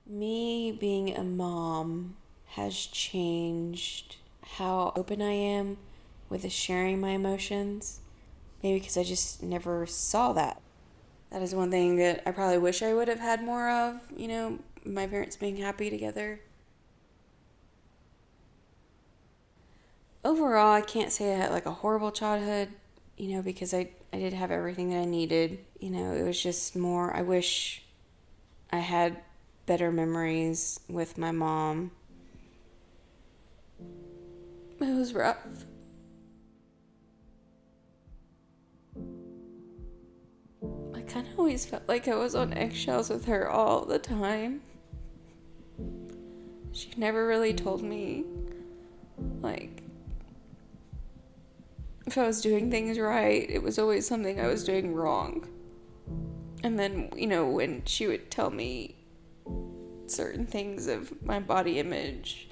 Me being a mom has changed how open I am with sharing my emotions. Maybe because I just never saw that. That is one thing that I probably wish I would have had more of, my parents being happy together. Overall, I can't say I had like a horrible childhood, because I did have everything that I needed. It was just more, I wish I had better memories with my mom. It was rough. I kind of always felt like I was on eggshells with her all the time. She never really told me, like, if I was doing things right. It was always something I was doing wrong. And then, when she would tell me certain things of my body image,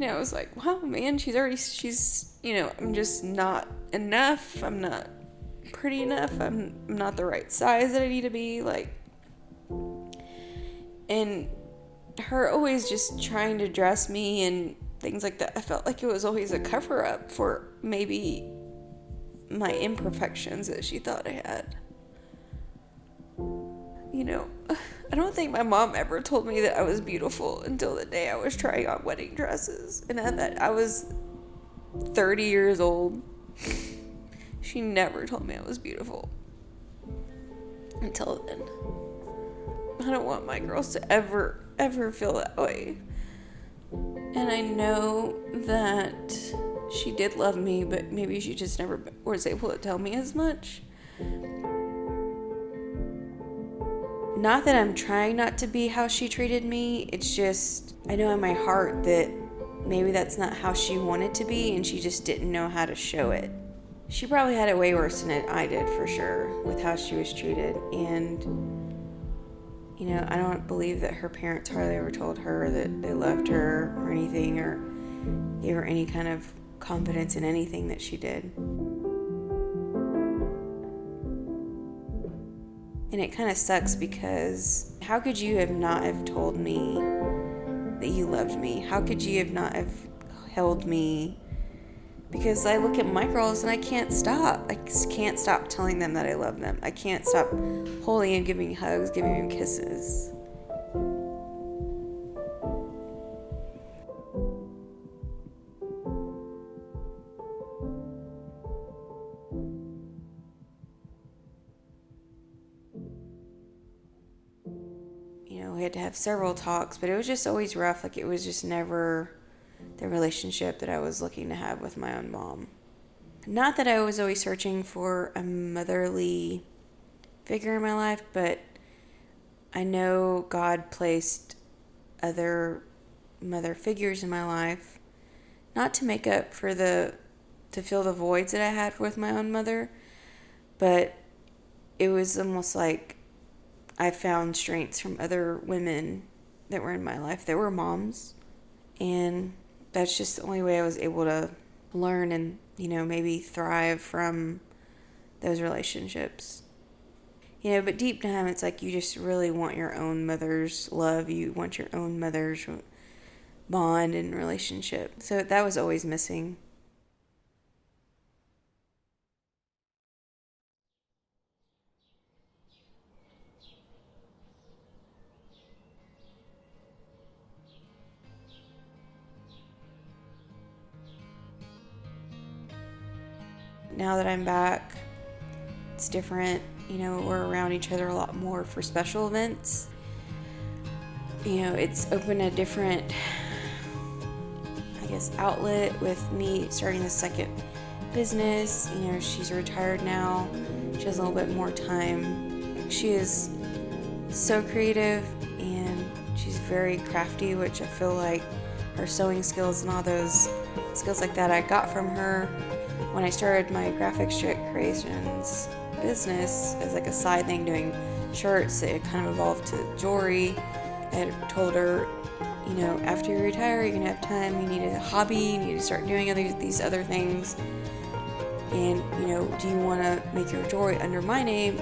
I was like, wow, man, I'm just not enough. I'm not pretty enough. I'm not the right size that I need to be. And her always just trying to dress me and things like that. I felt like it was always a cover up for maybe my imperfections that she thought I had. I don't think my mom ever told me that I was beautiful until the day I was trying on wedding dresses. And at that, I was 30 years old. She never told me I was beautiful until then. I don't want my girls to ever feel that way. And I know that she did love me, but maybe she just never was able to tell me as much. Not that I'm trying not to be how she treated me, it's just, I know in my heart that maybe that's not how she wanted to be, and she just didn't know how to show it. She probably had it way worse than I did, for sure, with how she was treated. And, I don't believe that her parents hardly ever told her that they loved her or anything, or gave her any kind of confidence in anything that she did. And it kind of sucks because how could you have not have told me that you loved me? How could you have not have held me? Because I look at my girls and I can't stop. I can't stop telling them that I love them. I can't stop holding and giving hugs, giving them kisses. We had to have several talks, but it was just always rough. Like, it was just never the relationship that I was looking to have with my own mom. Not that I was always searching for a motherly figure in my life, but I know God placed other mother figures in my life, not to make up for to fill the voids that I had with my own mother, but it was almost like I found strengths from other women that were in my life that were moms. And that's just the only way I was able to learn and, maybe thrive from those relationships. But deep down, it's like you just really want your own mother's love. You want your own mother's bond and relationship. So that was always missing. Now that I'm back, it's different. We're around each other a lot more for special events. It's opened a different, outlet with me starting the second business. She's retired now. She has a little bit more time. She is so creative and she's very crafty, which I feel like her sewing skills and all those skills like that I got from her when I started my graphic strip creations business as like a side thing, doing shirts. It kind of evolved to jewelry. I had told her, after you retire, you're gonna have time. You need a hobby. You need to start doing these other things. And do you want to make your jewelry under my name?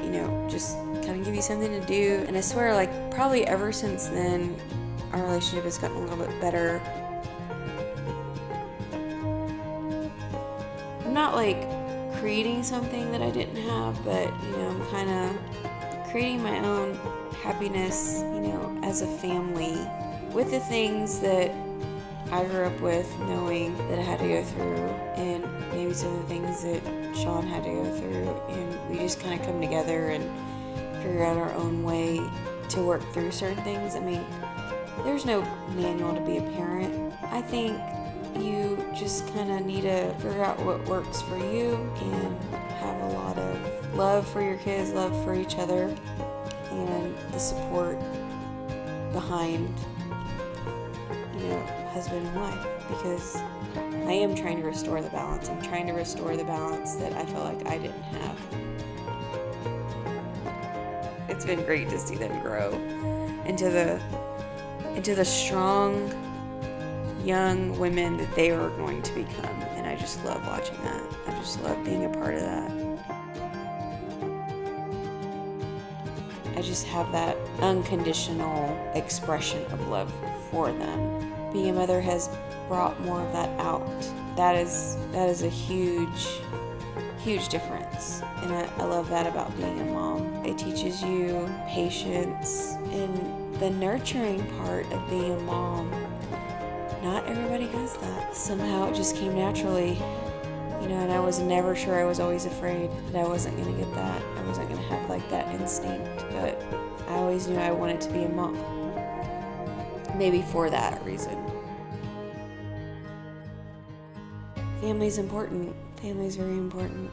Just kind kind of give you something to do. And I swear, like, probably ever since then, our relationship has gotten a little bit better. I'm not like creating something that I didn't have, but, you know, I'm kind of creating my own happiness, you know, as a family with the things that I grew up with, knowing that I had to go through, and maybe some of the things that Sean had to go through, and we just kind of come together and figure out our own way to work through certain things. I mean, there's no manual to be a parent. I think you just kind of need to figure out what works for you and have a lot of love for your kids, love for each other, and the support behind, you know, husband and wife, because I am trying to restore the balance. I'm trying to restore the balance that I feel like I didn't have. It's been great to see them grow into the strong young women that they are going to become, and I just love watching that. I just love being a part of that. I just have that unconditional expression of love for them. Being a mother has brought more of that out. That is a huge difference, and I love that about being a mom. It teaches you patience and the nurturing part of being a mom. Not everybody has that. Somehow it just came naturally, you know, and I was never sure. I was always afraid that I wasn't going to get that. I wasn't going to have like that instinct, but I always knew I wanted to be a mom. Maybe for that reason. Family's important. Family's very important.